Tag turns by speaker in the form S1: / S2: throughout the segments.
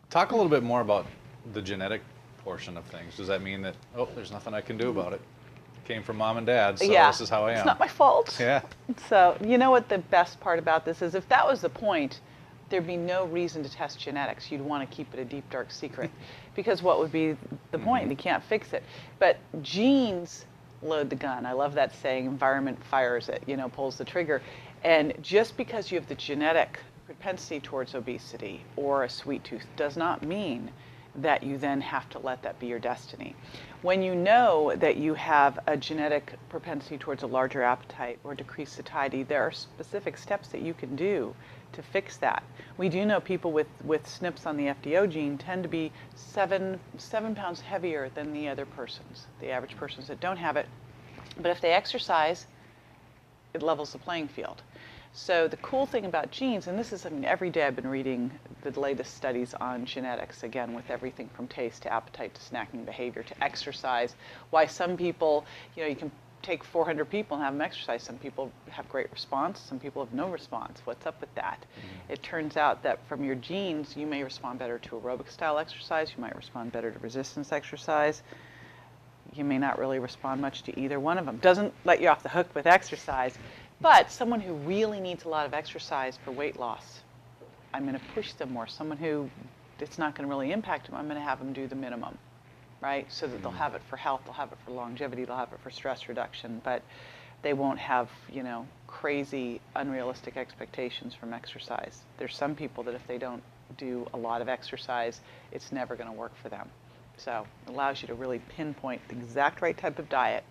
S1: Talk a little bit more about the genetic portion of things. Does that mean that, oh, there's nothing I can do about it? Came from mom and dad, so
S2: Yeah,
S1: this is how I
S2: it's
S1: am.
S2: not my fault.
S1: Yeah.
S2: So, you know what the best part about this is? If that was the point, there'd be no reason to test genetics. You'd want to keep it a deep, dark secret. Because what would be the point? You can't fix it. But genes load the gun. I love that saying, environment fires it, pulls the trigger. And just because you have the genetic propensity towards obesity or a sweet tooth does not mean that you then have to let that be your destiny. When you know that you have a genetic propensity towards a larger appetite or decreased satiety, there are specific steps that you can do to fix that. We do know people with SNPs on the FDO gene tend to be 7 pounds heavier than the other persons, the average persons that don't have it. But if they exercise, it levels the playing field. So the cool thing about genes, and this is, every day I've been reading the latest studies on genetics, again, with everything from taste to appetite to snacking behavior to exercise, why some people, you can take 400 people and have them exercise. Some people have great response, some people have no response. What's up with that? It turns out that from your genes, you may respond better to aerobic style exercise, you might respond better to resistance exercise. You may not really respond much to either one of them. Doesn't let you off the hook with exercise, but someone who really needs a lot of exercise for weight loss, I'm going to push them more. Someone who it's not going to really impact them, I'm going to have them do the minimum, right? So that they'll have it for health, they'll have it for longevity, they'll have it for stress reduction, but they won't have, crazy, unrealistic expectations from exercise. There's some people that if they don't do a lot of exercise, it's never going to work for them. So it allows you to really pinpoint the exact right type of diet,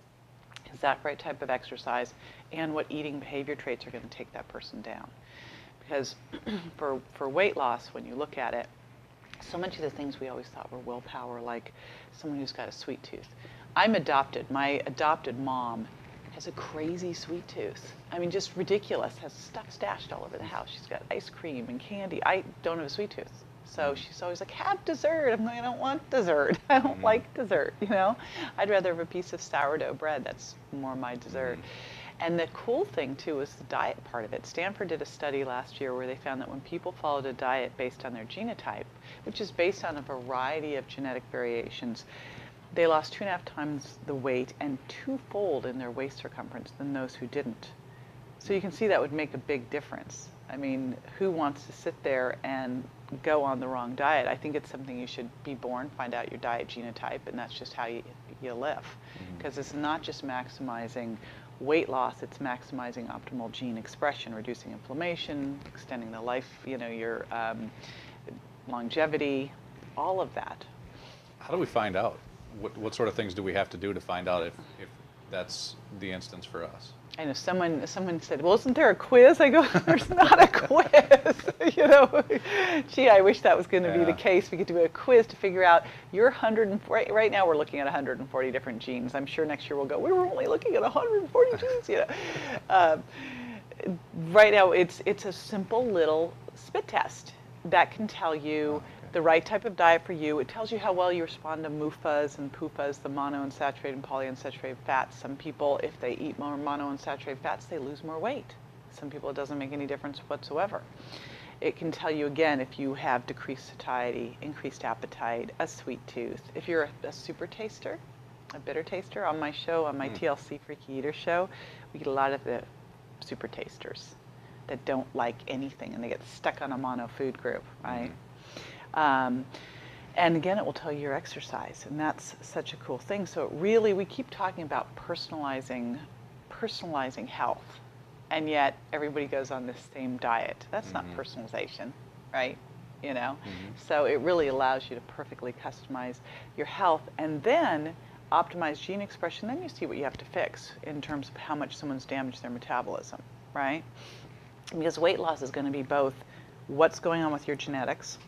S2: exact right type of exercise, and what eating behavior traits are going to take that person down. Because for weight loss, when you look at it, so much of the things we always thought were willpower, like someone who's got a sweet tooth. I'm adopted. My adopted mom has a crazy sweet tooth. Just ridiculous. Has stuff stashed all over the house. She's got ice cream and candy. I don't have a sweet tooth. So she's always like, have dessert. I'm like, I don't want dessert. I don't like dessert, I'd rather have a piece of sourdough bread. That's more my dessert. And the cool thing, too, is the diet part of it. Stanford did a study last year where they found that when people followed a diet based on their genotype, which is based on a variety of genetic variations, they lost 2.5 times the weight and twofold in their waist circumference than those who didn't. So you can see that would make a big difference. Who wants to sit there and go on the wrong diet? I think it's something you should be born, find out your diet genotype, and that's just how you live. Because it's not just maximizing weight loss, it's maximizing optimal gene expression, reducing inflammation, extending the life, your longevity, all of that.
S1: How do we find out? What sort of things do we have to do to find out if that's the instance for us?
S2: I know someone said, well, isn't there a quiz? I go, there's not a quiz. Gee, I wish that was going to be the case. We could do a quiz to figure out your 140. Right now we're looking at 140 different genes. I'm sure next year we'll go, we were only looking at 140 genes. Right now it's a simple little spit test that can tell you the right type of diet for you. It tells you how well you respond to MUFAs and PUFAs, the monounsaturated and polyunsaturated fats. Some people, if they eat more monounsaturated fats, they lose more weight. Some people, it doesn't make any difference whatsoever. It can tell you, again, if you have decreased satiety, increased appetite, a sweet tooth. If you're a super taster, a bitter taster, on my show, on my TLC Freaky Eater show, we get a lot of the super tasters that don't like anything and they get stuck on a mono food group, right? And again, it will tell you your exercise, and that's such a cool thing. So it really, we keep talking about personalizing health, and yet everybody goes on this same diet. That's not personalization, right? So it really allows you to perfectly customize your health and then optimize gene expression. Then you see what you have to fix in terms of how much someone's damaged their metabolism, right? Because weight loss is going to be both what's going on with your genetics,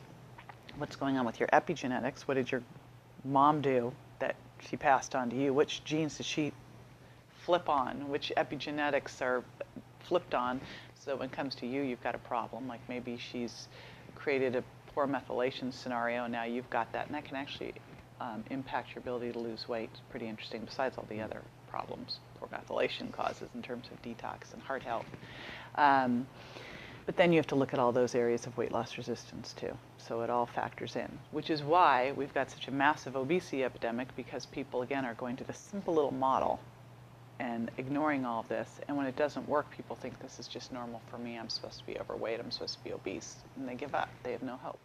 S2: what's going on with your epigenetics, what did your mom do that she passed on to you, which genes did she flip on, which epigenetics are flipped on, so when it comes to you, you've got a problem, like maybe she's created a poor methylation scenario and now you've got that, and that can actually impact your ability to lose weight. It's pretty interesting, besides all the other problems poor methylation causes in terms of detox and heart health. But then you have to look at all those areas of weight loss resistance too. So it all factors in, which is why we've got such a massive obesity epidemic, because people, again, are going to the simple little model and ignoring all of this. And when it doesn't work, people think this is just normal for me. I'm supposed to be overweight. I'm supposed to be obese. And they give up. They have no hope.